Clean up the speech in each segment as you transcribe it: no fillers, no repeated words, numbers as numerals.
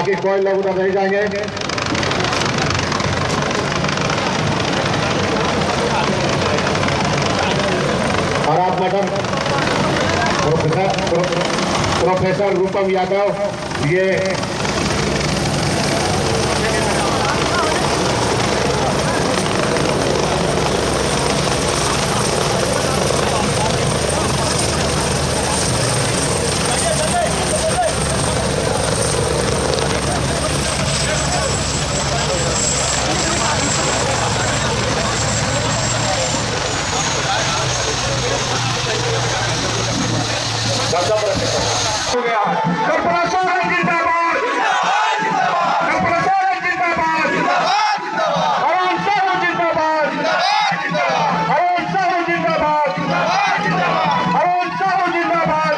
बाकी कोई लोग उधर नहीं जाएंगे। और आप मैडम प्रोफेसर रूपम यादव ये हो गया। कॉर्पोरेशन जिंदाबाद, कॉर्पोरेशन जिंदाबाद, हराम साहू जिंदाबाद, हराम साहू जिंदाबाद, हराम साहू जिंदाबाद,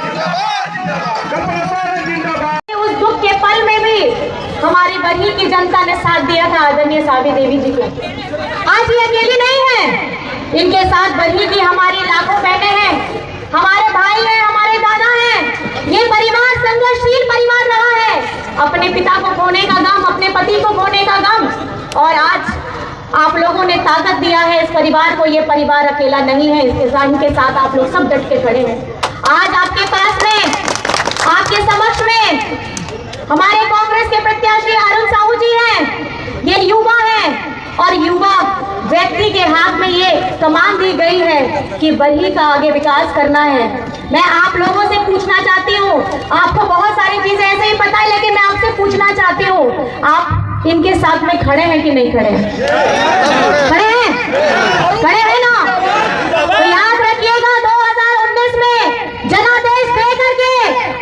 कॉर्पोरेशन जिंदाबाद। उस दुख के पल में भी हमारी बरही की जनता ने साथ दिया था आदरणीय साबी देवी जी को। आज ये अकेली नहीं है, इनके साथ बरही की हमारी लाखों बहनें हैं, हमारे भाई हैं, हमारे दादा हैं। ये परिवार संघर्षशील परिवार रहा है, अपने पिता को खोने का गम, अपने पति को खोने का गम, और आज आप लोगों ने ताकत दिया है इस परिवार को। ये परिवार अकेला नहीं है, इनके साथ आप लोग सब डट के खड़े हैं। आज आपके पास में, आपके समक्ष में हमारे कांग्रेस के प्रत्याशी अरुण साहू जी हैं। ये युवा हैं और युवा व्यक्ति के हाथ में ये कमान दी गई है कि बरही का आगे विकास करना है। मैं आप लोगों से पूछना चाहती हूँ, आपको बहुत सारी चीजें ऐसे ही पता है, लेकिन मैं आपसे पूछना चाहती हूँ, आप इनके साथ में खड़े हैं कि नहीं खड़े हैं? खड़े हैं? खड़े हैं ना? तो याद रखिएगा 2019 में जनादेश दे करके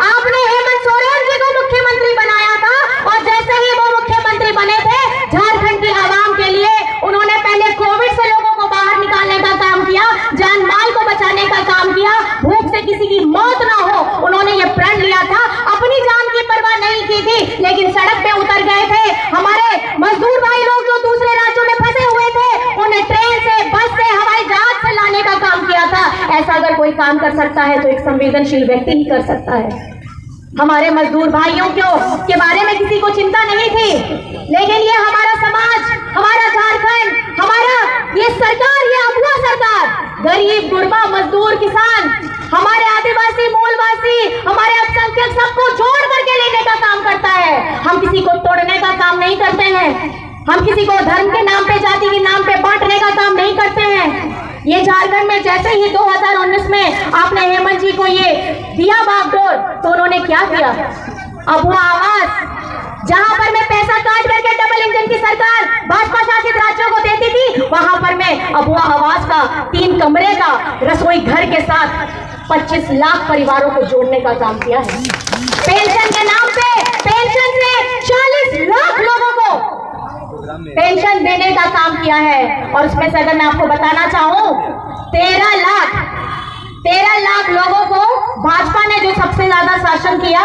आपने हेमंत सोरेन जी को मुख्यमंत्री बनाया था, और जैसे ही वो मुख्यमंत्री बने थे, झारखंड की आवाम के लिए उन्होंने पहले कोविड से लोगों को बाहर निकालने का काम किया, जान माल को बचाने का काम किया, भूख से किसी की मौत ना हो, उन्होंने ये प्रण लिया था। अपनी जान की परवाह नहीं की थी, लेकिन सड़क पे उतर गए थे। हमारे मजदूर भाई लोग जो दूसरे राज्यों में फंसे हुए थे, उन्हें ट्रेन से, बस से, हवाई जहाज से लाने का काम किया था। ऐसा अगर कोई काम कर सकता है तो एक संवेदनशील व्यक्ति ही कर सकता है। हमारे मजदूर भाइयों के बारे में किसी को चिंता नहीं थी, लेकिन ये हमारा समाज, हमारा झारखंड, हमारा ये सरकार, ये अफवाह सरकार गरीब, गुरबा, मजदूर, किसान, हमारे आदिवासी, मूलवासी, हमारे अल्पसंख्यक सबको जोड़ करके लेने का काम करता है। हम किसी को तोड़ने का काम नहीं करते हैं, हम किसी को धर्म के नाम पे, जाति के नाम पे बांटने का काम नहीं करते हैं। ये झारखंड में जैसे ही 2019 में आपने हेमंत जी को ये दिया बागडोर, तो उन्होंने क्या किया? अफवाह आवास, जहां पर मैं पैसा काट करके डबल इंजन की सरकार भाजपा शासित राज्यों को देती थी, वहां पर मैं अफवाह आवास का 3 कमरे का रसोई घर के साथ 25 लाख परिवारों को जोड़ने का काम किया है। पेंशन के नाम पे पेंशन से 40 लाख लोगों को पेंशन देने का काम किया है। और उसमें से अगर मैं आपको बताना चाहूं, 13 लाख लोगों को भाजपा ने जो सबसे ज्यादा शासन किया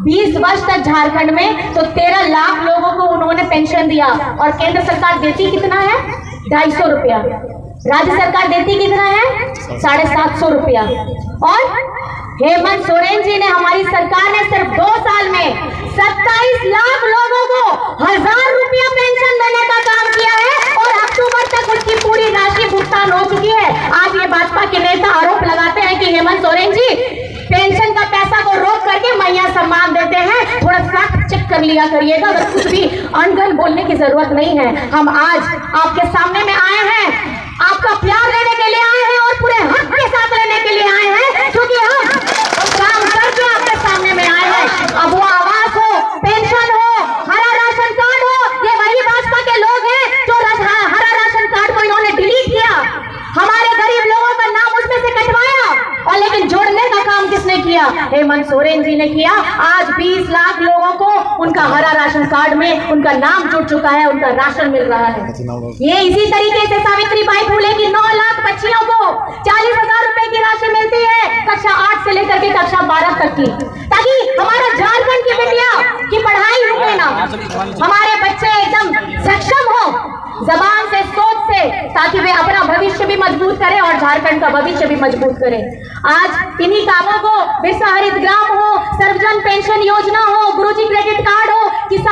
20 वर्ष तक झारखंड में, तो 13 लाख लोगों को उन्होंने पेंशन दिया। और केंद्र सरकार देती कितना है? 250 रुपया। राज्य सरकार देती कितना है? 750 रुपया। और हेमंत सोरेन जी ने, हमारी सरकार ने सिर्फ 2 साल में 27 लाख लोगों को 1000 रुपया पेंशन देने का काम किया है, और अक्टूबर तक उसकी पूरी राशि भुगतान हो चुकी है। आज ये भाजपा के नेता आरोप लगाते हैं कि हेमंत सोरेन जी पेंशन का पैसा को रोक करके मैया सम्मान देते हैं। थोड़ा फैक्ट चेक कर लिया करिएगा, अगर कुछ भी अनगन बोलने की जरूरत नहीं है। हम आज आपके सामने में आए हैं, आपका प्यार लेने के लिए आए हैं, और पूरे हक के साथ लेने के लिए आए हैं, क्योंकि हम काम करके आपके सामने में आए हैं। अब वो आवास हो, पेंशन हो, हरा राशन कार्ड हो, ये वही भाजपा के लोग हैं जो हरा राशन कार्ड को इन्होंने डिलीट किया, हमारे गरीब लोगों का नाम उसमें से कटवाया, और लेकिन जोड़ने का काम किसने किया? हेमंत सोरेन जी ने किया। आज 20 लाख लोगों को उनका हरा राशन कार्ड में उनका नाम जुड़ चुका है, उनका राशन मिल रहा है। ये इसी तरीके से सावित्रीबाई फुले की 9 लाख बच्चियों को 40,000 रुपए की राशि मिलती है, कक्षा 8 से लेकर के कक्षा 12 तक की, ताकि हमारा झारखंड की बेटिया की पढ़ाई रुके ना, हमारे बच्चे एकदम सक्षम हो जबान से, सोच से, ताकि वे अपना भविष्य भी मजबूत करें और झारखंड का भविष्य भी मजबूत करें। आज इन्हीं कामों को बिरसा हरित ग्राम हो, सर्वजन पेंशन योजना हो, गुरुजी क्रेडिट कार्ड हो, किसान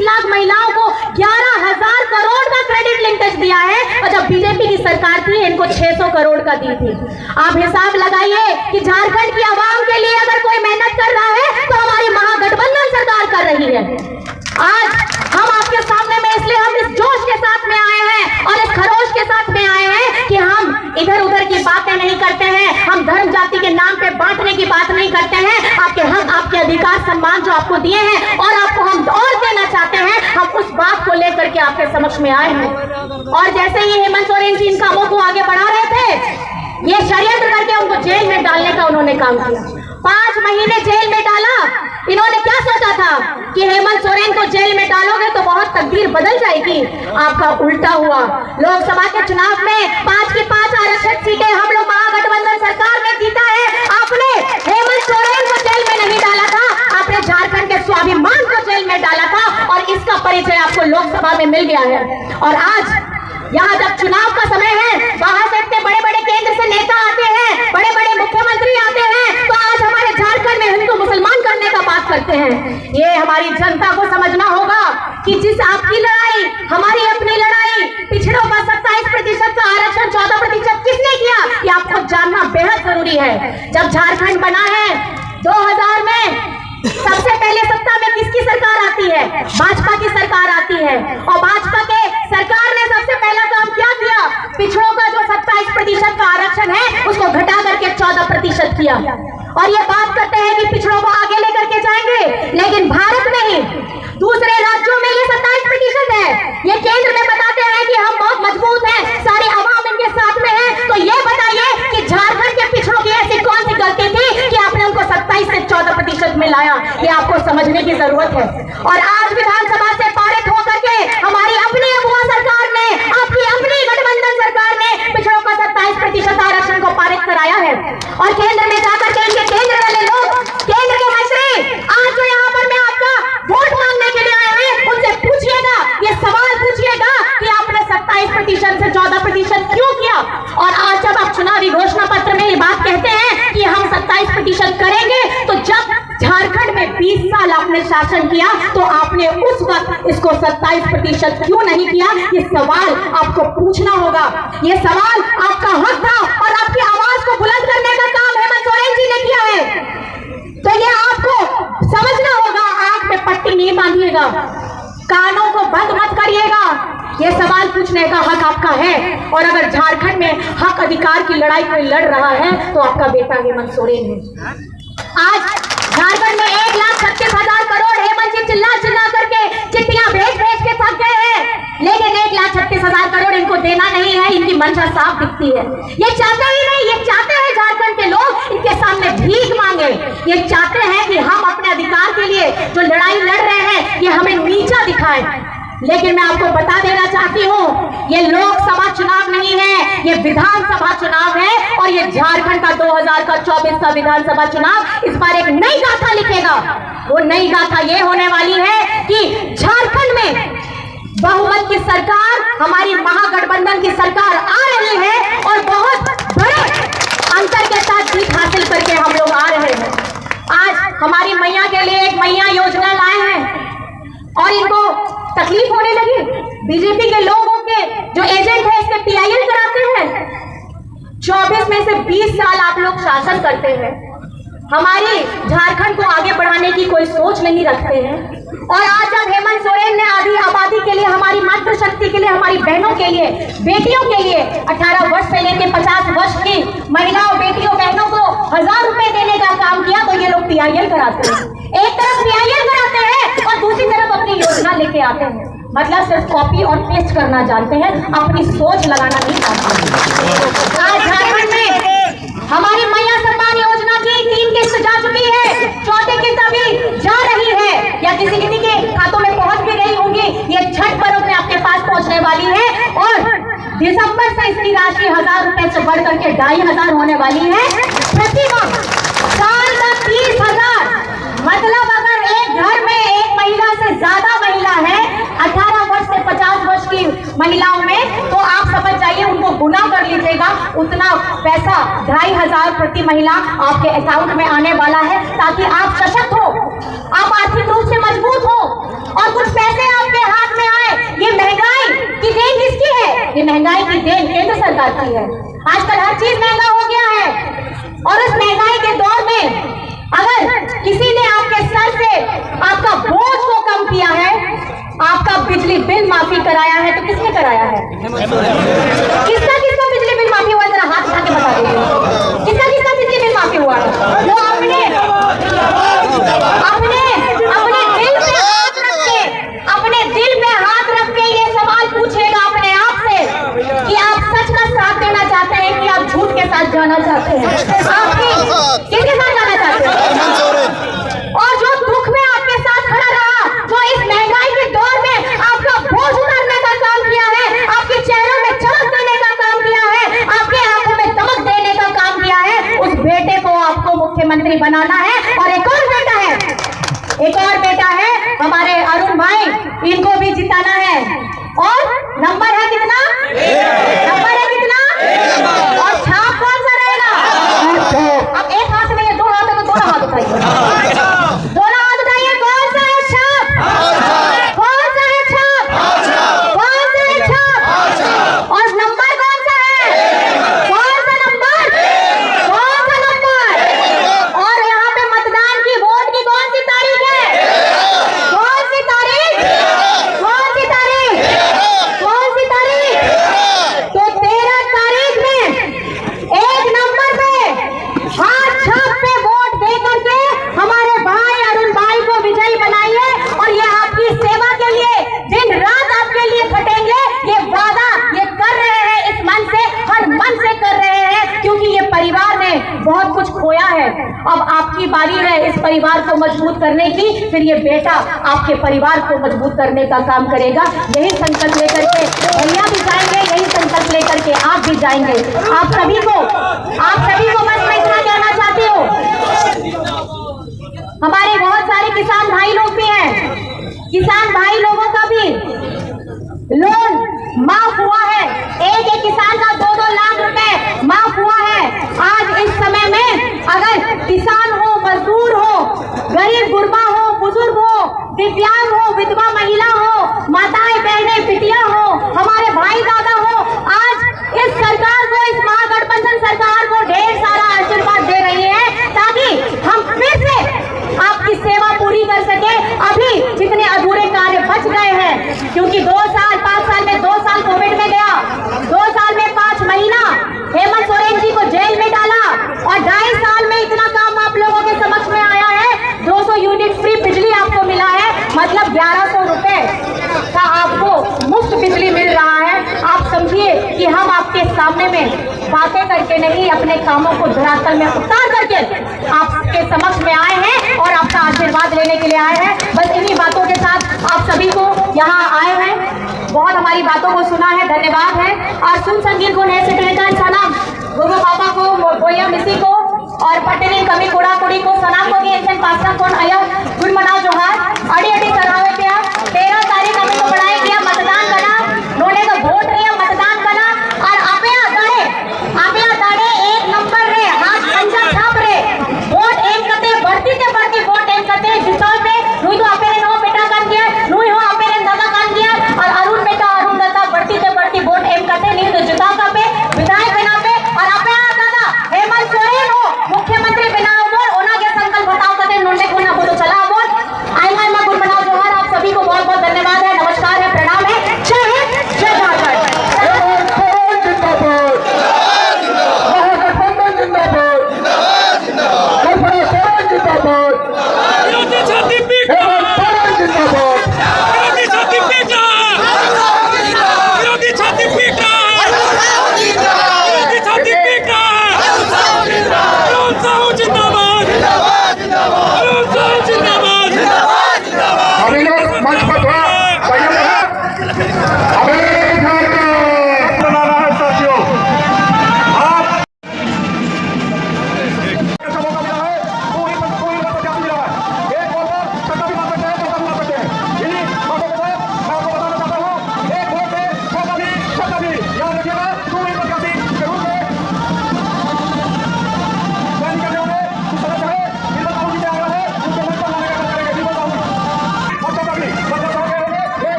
20 लाख महिलाओं को 11,000 करोड़ का क्रेडिट लिंकेज दिया है, और जब बीजेपी की सरकार थी इनको 600 करोड़ का दी थी। आप हिसाब लगाइए कि झारखंड की आवाम के लिए अगर कोई मेहनत कर रहा है तो हमारी महागठबंधन सरकार कर रही है। आज हम आपके सामने में इसलिए हम इस जोश के साथ में आए हैं और इस खरोश के साथ में आए हैं कि हम इधर उधर की बातें नहीं करते हैं, हम धर्म जाति के नाम पे बांटने की बात नहीं करते हैं। आपके हक, आपके अधिकार, सम्मान जो आपको दिए हैं और आपको हम और देना चाहते हैं, हम उस बात को लेकर के आपके समक्ष में आए हैं। और जैसे ही हेमंत सोरेन जी इन कामों को आगे बढ़ा रहे थे, ये षड्यंत्र करके उनको जेल में डालने का उन्होंने काम किया। 5 महीने जेल में डाला। इन्होंने क्या सोचा था कि हेमंत सोरेन को जेल में डालोगे तो बहुत तकदीर बदल जाएगी। आपका उल्टा हुआ। लोकसभा के चुनाव में 5 की 5 आरक्षित सीटें हम लोग महागठबंधन सरकार ने जीता है। आपने हेमंत सोरेन को जेल में नहीं डाला था, आपने झारखंड के स्वाभिमान को जेल में डाला था, और इसका परिचय आपको लोकसभा में मिल गया है। और आज यहाँ जब चुनाव का समय है, बाहर से इतने बड़े बड़े केंद्र से नेता आते हैं, बड़े बड़े मुख्यमंत्री आते हैं, तो आज हमारे झारखंड में हिंदू मुसलमान करने का बात करते हैं। ये हमारी जनता को समझना होगा कि जिस आपकी लड़ाई, हमारी अपनी लड़ाई, पिछड़ों का 27% का आरक्षण 14% किसने किया, ये आपको जानना बेहद जरूरी है। जब झारखंड बना है 2000 में, सबसे पहले सत्ता में किसकी सरकार आती है? भाजपा की सरकार आती है। और भाजपा के सरकार ने सबसे पहला काम क्या किया? पिछड़ों का जो 27% का आरक्षण है उसको घटा करके 14% किया। और ये बात करते हैं कि पिछड़ों को आगे लेकर के जाएंगे, लेकिन भारत में ही दूसरे राज्यों में ये 27% है। ये केंद्र में बताते हैं कि हम बहुत मजबूत हैं, सारे अवाम इनके साथ में है। तो ये बताइए कि झारखंड के पिछड़ों की ऐसी कौन सी गलती थी कि आपने उनको 27 से 14% में लाया? ये आपको समझने की जरूरत है। और आज विधानसभा से पारित होकर के हमारी अपनी अगुआ सरकार ने, आपकी अपनी गठबंधन सरकार ने पिछड़ों का 27% आरक्षण को पारित कराया है। और केंद्र में जाकर के इनके केंद्र वाले लोग, केंद्र के मंत्री, आज जो यहाँ पर मैं आपका वोट मांगने के लिए आए हैं, उनसे पूछिएगा, ये सवाल पूछिएगा कि आपने 27% से 14% क्यों किया? और आज जब आप चुनावी घोषणा पत्र में ये बात कहते हैं कि हम 27% करेंगे, तो जब झारखंड में 20 साल आपने शासन किया तो आपने उस वक्त इसको 27% क्यों नहीं किया? ये सवाल आपको पूछना होगा। ये सवाल आपका हक था और आपकी आवाज को बुलंद करने का काम हेमंत सोरेन जी ने किया है। तो ये आपको समझना होगा। आंख में पट्टी नहीं बांधिएगा, कानों को बंद मत करिएगा। ये सवाल पूछने का हक आपका है। और अगर झारखंड में हक अधिकार की लड़ाई कोई लड़ रहा है तो आपका बेटा हेमंत सोरेन है। आज झारखंड में 1,36,000 करोड़ हेमंत जी चिल्ला चिल्ला करके चिट्ठियां भेज भेज के थक गए हैं, लेकिन 1,36,000 करोड़ इनको देना नहीं है। इनकी मंशा साफ दिखती है। ये चाहते ही नहीं, ये चाहते हैं झारखंड के लोग इनके सामने भीख मांगे। ये चाहते हैं कि हम अपने अधिकार के लिए जो लड़ाई लड़ रहे हैं ये हमें नीचा दिखाए। लेकिन मैं आपको बता देना चाहती हूँ, ये लोकसभा चुनाव नहीं है, ये विधानसभा चुनाव है। और ये झारखंड का 2024 का विधानसभा चुनाव इस बार एक नई गाथा लिखेगा। वो नई गाथा ये होने वाली है कि झारखंड में बहुमत की सरकार, हमारी महागठबंधन की सरकार आ रही है और बहुत बड़े अंतर के साथ जीत हासिल करके हम लोग आ रहे हैं। आज हमारी मैया के लिए एक मैया योजना लाए हैं और इनको तकलीफ होने लगी। बीजेपी के लोगों के जो एजेंट है इसके PIL कराते हैं। 24 में से 20 साल आप लोग शासन करते हैं, हमारी झारखंड को आगे बढ़ाने की कोई सोच नहीं रखते हैं। और आज जब हेमंत सोरेन ने आधी आबादी के लिए, हमारी मातृशक्ति के लिए, हमारी बहनों के लिए, बेटियों के लिए 18 वर्ष से लेकर 50 वर्ष की महिलाओं, बेटियों, बहनों को 1000 रुपए देने का काम किया, तो ये लोग PIL कराते हैं। एक तरफ PIL कराते हैं और दूसरी तरफ अपनी योजना लेके आते हैं। मतलब सिर्फ कॉपी और पेस्ट करना जानते हैं, अपनी सोच लगाना नहीं जानते। आज झारखंड में हमारी मैया सम्मान योजना की 3 किस्त जा चुकी है, 4थी किस्त अभी जा रही है या किसी के खातों में पहुंच भी गई होगी। ये छठ पर्व में आपके पास पहुंचने वाली है और दिसंबर से इसकी राशि 1000 रुपए से बढ़ करके 2500 होने वाली है प्रति माह। साल का 30,000। मतलब अगर एक घर में एक महिला से ज्यादा महिला है 18 वर्ष से 50 वर्ष की महिलाओं में, तो आप समझ जाइए, उनको गुना कर लीजिएगा, उतना पैसा 2500 प्रति महिला आपके अकाउंट में आने वाला है, ताकि आप सशक्त हो, आप आर्थिक रूप से मजबूत हो और कुछ पैसे महंगाई की देन केंद्र सरकार की है। आजकल हर चीज महंगा हो गया है और उस महंगाई के दौर में अगर किसी ने आपके सर से आपका बोझ को कम किया है, आपका बिजली बिल माफी कराया है, तो किसने कराया है? किसका किसका बिजली बिल माफी हुआ है? जरा हाथ उठा के बता दीजिए, किसका किसका बिजली बिल माफी हुआ है? जो अपने अपने अपने दिल पे हाथ रख के, अपने दिल पे हाथ रख के ये सवाल पूछेगा अपने आप से कि आप सच का साथ देना चाहते हैं कि आप झूठ के साथ जाना चाहते हैं? आपके किसके साथ जाना चाहते हैं? और जो दुख में आपके साथ खड़ा रहा, जो इस महंगाई के दौर में आपका बोझ उतारने का काम किया है, आपके चेहरों में चमक देने का काम किया है, आपके आंखों में दमक देने का काम किया है, उस बेटे को आपको मुख्यमंत्री बनाना है। और एक और बेटा है, एक और बेटा है हमारे अरुण भाई, इनको भी जिताना है। और नंबर है कितना? नंबर है कितना? और छाप कौन सा रहेगा? अब एक हाथ में, दो हाथ में, दोनों हाथ उठाइए, दोनों हाथ उठाइए। कौन सा है छाप? कौन सा है छाप? कौन सा है छाप? और नंबर कौन सा है? कौन सा नंबर? कौन सा नंबर? और यहाँ पे मतदान की, वोट की कौन सी तारीख है? कौन सी तारीख? कौन सी तारीख? कौन सी तारीख? तो 13 तारीख में एक नंबर पे हाथ छाप पे वोट दे करके हमारे भाई अरुण भाई को विजयी बनाइए। और ये आपकी सेवा के लिए दिन रात आपके लिए खटेंगे, ये वादा ये कर रहे हैं, इस मन से, हर मन से कर रहे हैं, क्योंकि ये परिवार ने बहुत कुछ खोया है। अब आपकी बारी है इस परिवार को मजबूत करने की, फिर ये बेटा आपके परिवार को मजबूत करने का काम करेगा। यही संकल्प लेकर के भैया भी जाएंगे, यही संकल्प लेकर के आप भी जाएंगे। आप सभी को बस मैं इतना कहना चाहती हूँ, हमारे बहुत सारे किसान भाई लोग भी हैं, किसान भाई लोगों का भी लोन माफ हुआ है। एक एक किसान का 2-2 लाख रुपए माफ हुआ है। आज इस समय में अगर किसान हो, मजदूर हो, गरीब गुरबा हो, बुजुर्ग हो, दिव्यांग हो, विधवा महिला हो, माताएं बहनें बिटिया हो, हमारे भाई दादा हो, आज इस सरकार को, इस महागठबंधन सरकार को ढेर सारा आशीर्वाद दे रही है, ताकि हम फिर से आपकी सेवा पूरी कर सके। अभी जितने अधूरे कार्य बच गए हैं, क्योंकि 2 साल 5 साल में 2 साल कोविड में गया, 2 साल में 5 महीना हेमंत सोरेन जी को जेल में डाला, और 2.5 साल में इतना काम आप लोगों के समक्ष में आया है। 200 यूनिट फ्री बिजली आपको मिला है, मतलब 1100 रुपए का आपको मुफ्त बिजली मिल रहा है। आप समझिए कि हम आपके सामने में बातें करके नहीं, अपने कामों को धरातल में उतार करके आपके समक्ष में आए हैं और आपका आशीर्वाद लेने के लिए आए हैं। बस इन्हीं बातों के साथ आप सभी को यहाँ आए हैं, बहुत हमारी बातों को सुना है, धन्यवाद है। और सुन संगीत को नए से सलाम गुरु बाबा को, गोया मिसी को, और पटेली कमी कुड़ा कुड़ी को सलाम को भी पासा कौन आया गुण मनाओ जोहार अड़ी अड़ी सरावे पे 13 तारीख हमें को बढ़ाए किया मतदान करना, नोने का वोट रहे मतदान करना। और आपे दाड़े एक नंबर रे हाथ पंजा छाप रे वोट एम करते बढ़ती वोट एम करते जितो पे नुई तो आपे रे नो बेटा कान किया, नुई हो आपे रे दादा कान किया, और अरुण बेटा अरुण दादा बढ़ती वोट एम करते नहीं तो जिता का पे विधायक बना पे। और आपे दादा हेमंत सोरेन हो मुख्यमंत्री बनाओ, ओना के संकल्प बताओ करते नोने को ना बोलो चला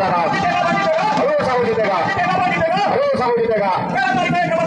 जिंदाबाद। हरो साहू जीतेगा, हरो साहू जीतेगा।